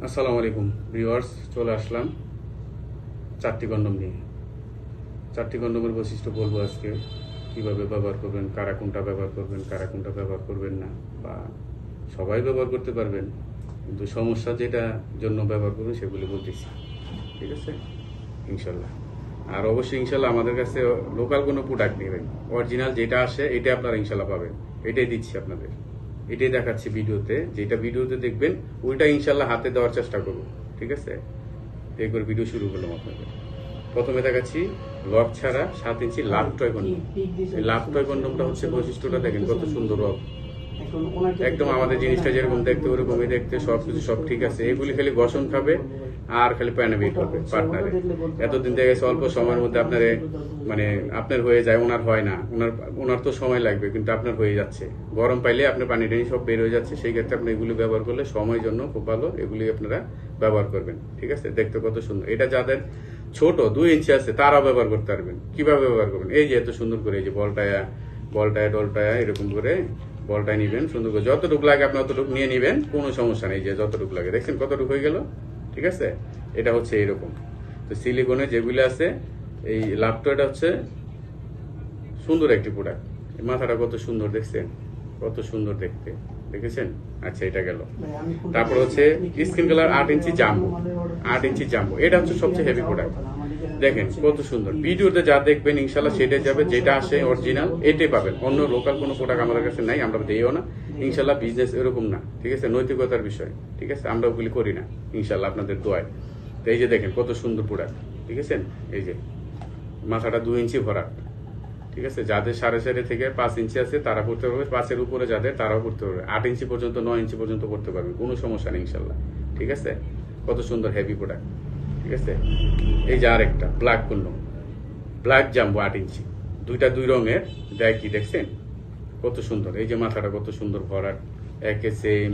আসসালামু আলাইকুম ভিউয়ার্স, চলে আসলাম চারটি কন্ডম নিয়ে। চারটি কন্ডমের বৈশিষ্ট্য বলবো আজকে, কিভাবে ব্যবহার করবেন, কারা কোনটা ব্যবহার করবেন, কারা কোনটা ব্যবহার করবেন না, বা সবাই ব্যবহার করতে পারবেন, কিন্তু সমস্যা যেটা জন্য ব্যবহার করবেন সেগুলি বলতেছি। ঠিক আছে ইনশাল্লাহ। আর অবশ্যই ইনশাল্লাহ আমাদের কাছে লোকাল কোনো প্রোডাক্ট নেবেন, অরিজিনাল যেটা আসে এটা আপনারা ইনশাল্লাহ পাবেন। এটাই দিচ্ছি আপনাদের, এটাই দেখাচ্ছি ভিডিওতে, যেটা ভিডিওতে দেখবেন ওইটা ইনশাল্লাহ হাতে দেওয়ার চেষ্টা করবো। ঠিক আছে, এই করে ভিডিও শুরু করলাম আপনাদের। প্রথমে দেখাচ্ছি লক ছাড়া 7 ইঞ্চি লাভ টয় কন্ডম। এই লাভ টয় কন্ডমটা হচ্ছে বৈশিষ্ট্যটা দেখেন কত সুন্দর, একদম আমাদের জিনিসটা যেরকম দেখতে ওরকমই দেখতে, সবকিছু সব ঠিক আছে। এগুলি খালি গসন খাবে আর খালি প্যানাবেট হবে পার্টনারে। এতদিন দেখা গেছে অল্প সময়ের মধ্যে আপনারে মানে আপনার হয়ে যায়, ওনার হয় না। ওনার তো সময় লাগবে, কিন্তু আপনার হয়ে যাচ্ছে। গরম পাইলে আপনার পানি টানি সব বের হয়ে যাচ্ছে। সেই ক্ষেত্রে আপনি এগুলি ব্যবহার করলে সময়ের জন্য খুব ভালো, এগুলি আপনারা ব্যবহার করবেন। ঠিক আছে, দেখতে কত সুন্দর। এটা যাদের ছোট 2 ইঞ্চি আছে তারাও ব্যবহার করতে পারবেন। কিভাবে ব্যবহার করবেন, এই যে এত সুন্দর করে এই যে বলটায়া ডলটায়া এরকম করে বলটায় নিবেন সুন্দর করে, যতটুকু লাগে আপনি অতটুকু নিয়ে নিবেন, কোনো সমস্যা নেই। যে যতটুকু লাগে দেখছেন কতটুকু হয়ে গেল। ঠিক আছে, এটা হচ্ছে এইরকম। তো সিলিকনে যেগুলো আছে, এই লাভটয়টা হচ্ছে সুন্দর একটি প্রোডাক্ট। মাথাটা কত সুন্দর দেখছেন, কত সুন্দর দেখতে, দেখেছেন? আচ্ছা, এটা গেল। তারপর হচ্ছে স্কিন কালার 8 ইঞ্চি জাম্বো। 8 ইঞ্চি জাম্বো, এটা হচ্ছে সবচেয়ে হেভি প্রোডাক্ট। দেখেন কত সুন্দর। ভিডিওতে যা দেখবেন ইনশাল্লাহ সেটাই যাবে, যেটা আসে অরিজিনাল এটাই পাবেন। অন্য লোকাল কোনো প্রোডাক্ট আমাদের কাছে নাই, আমরা দিইও না ইনশাল্লাহ। বিজনেস এরকম না, ঠিক আছে, নৈতিকতার বিষয়। ঠিক আছে, আমরা ওগুলি করি না ইনশাল্লাহ, আপনাদের দোয়ায়। তো এই যে দেখেন কত সুন্দর প্রোডাক্ট, ঠিক আছে। এই যে মাথাটা 2 ইঞ্চি ভরাট। ঠিক আছে, যাদের 4.5 থেকে 5 ইঞ্চি আছে তারা করতে পারবে, 5-এর উপরে যাদের তারাও করতে পারবে। 8 ইঞ্চি পর্যন্ত 9 ইঞ্চি পর্যন্ত করতে পারবে, কোনো সমস্যা নেই ইনশাল্লাহ। ঠিক আছে, কত সুন্দর হেভি প্রোডাক্ট। ঠিক আছে, এই যে আরেকটা ব্ল্যাক কন্ডম, ব্ল্যাক জাম্বো 8 ইঞ্চি, দুইটা 2 রঙের। কি দেখছেন কত সুন্দর। এই যে মাথাটা কত সুন্দর ভরাট, একে সেম।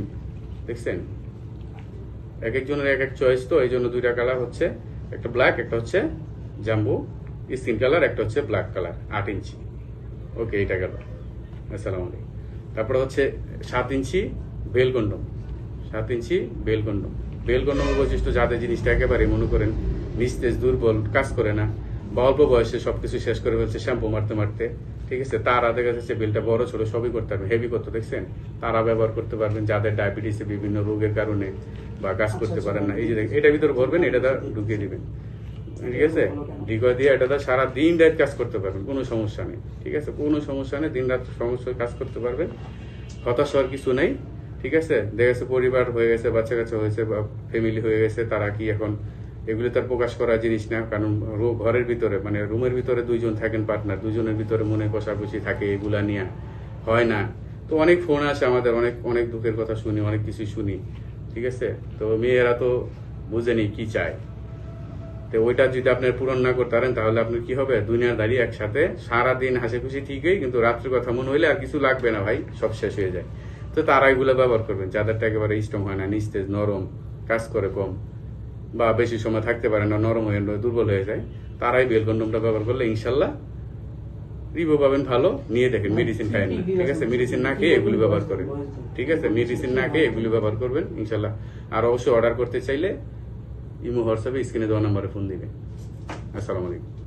দেখছেন, এক একজনের এক এক চয়েস, তো এই জন্য 2টা কালার হচ্ছে, একটা ব্ল্যাক, একটা হচ্ছে জাম্বো স্কিন কালার, একটা হচ্ছে ব্ল্যাক কালার 8 ইঞ্চি। ওকে, এটা গেল। আসসালামু আলাইকুম। তারপরে হচ্ছে 7 ইঞ্চি বেল কন্ডম। 7 ইঞ্চি বেল কন্ডম। বেল কন্ডমের বৈশিষ্ট্য, যাদের জিনিসটা একেবারে মনে করেন নিস্তেজ, দুর্বল, কাজ করে না, বা অল্প বয়সে সবকিছু শেষ করে ফেলছে শ্যাম্পু মারতে মারতে, ঠিক আছে, তারা দেখা যাচ্ছে বেলটা বড় ছোট সবই করতে পারবেন। হেভি করতে দেখছেন, তারা ব্যবহার করতে পারবেন। যাদের ডায়াবেটিসে বিভিন্ন রোগের কারণে বা কাজ করতে পারেন না, এই যে এটার ভিতরে ভরবেন, এটা ঢুকিয়ে দিবেন। ঠিক আছে, ডিগয় দিয়ে এটা সারা দিন রাত কাজ করতে পারবেন, কোনো সমস্যা নেই। ঠিক আছে, কোনো সমস্যা নেই, দিন রাত সমস্যা কাজ করতে পারবেন, হতাশ হওয়ার কিছু নেই। ঠিক আছে, দেখা গেছে পরিবার হয়ে গেছে, বাচ্চা কাচ্চা হয়েছে, বা ফ্যামিলি হয়ে গেছে, তারা কি এখন এগুলি তার প্রকাশ করার জিনিস না। কারণ ঘরের ভিতরে মানে রুমের ভিতরে 2 জন থাকেন পার্টনার, 2 জনের ভিতরে মনে কষাকষি থাকে, এগুলা নিয়ে হয় না। তো অনেক ফোন আসে আমাদের, অনেক অনেক দুঃখের কথা শুনি, অনেক কিছু শুনি। ঠিক আছে, তো মেয়েরা তো বুঝেনি কি চায়। তো ওইটা যদি আপনার পূরণ না করতে পারেন, তাহলে আপনার কি হবে, দুনিয়া দাঁড়িয়ে একসাথে সারাদিন হাসি খুশি ঠিকই, কিন্তু রাত্রের কথা মনে হইলে আর কিছু লাগবে না ভাই, সব শেষ হয়ে যায়। তো তারা এগুলো ব্যবহার করবেন, যাদেরটা একেবারে স্ট্রং হয় না, নিস্তেজ, নরম, কাজ করে কম, বা বেশি সময় থাকতে পারে না, নরম হয়ে দুর্বল হয়ে যায়, তারাই বেল কন্ডমটা ব্যবহার করলে ইনশাল্লাহ রিভিউ পাবেন ভালো। নিয়ে দেখেন, মেডিসিন খায় না। ঠিক আছে, মেডিসিন না খেয়ে এগুলি ব্যবহার করেন। ঠিক আছে, মেডিসিন না খেয়ে এগুলি ব্যবহার করবেন ইনশাল্লাহ। আর অবশ্যই অর্ডার করতে চাইলে ইমো হোয়াটসঅ্যাপে স্ক্রিনে দেওয়া নাম্বারে ফোন দিবেন। আসসালামু আলাইকুম।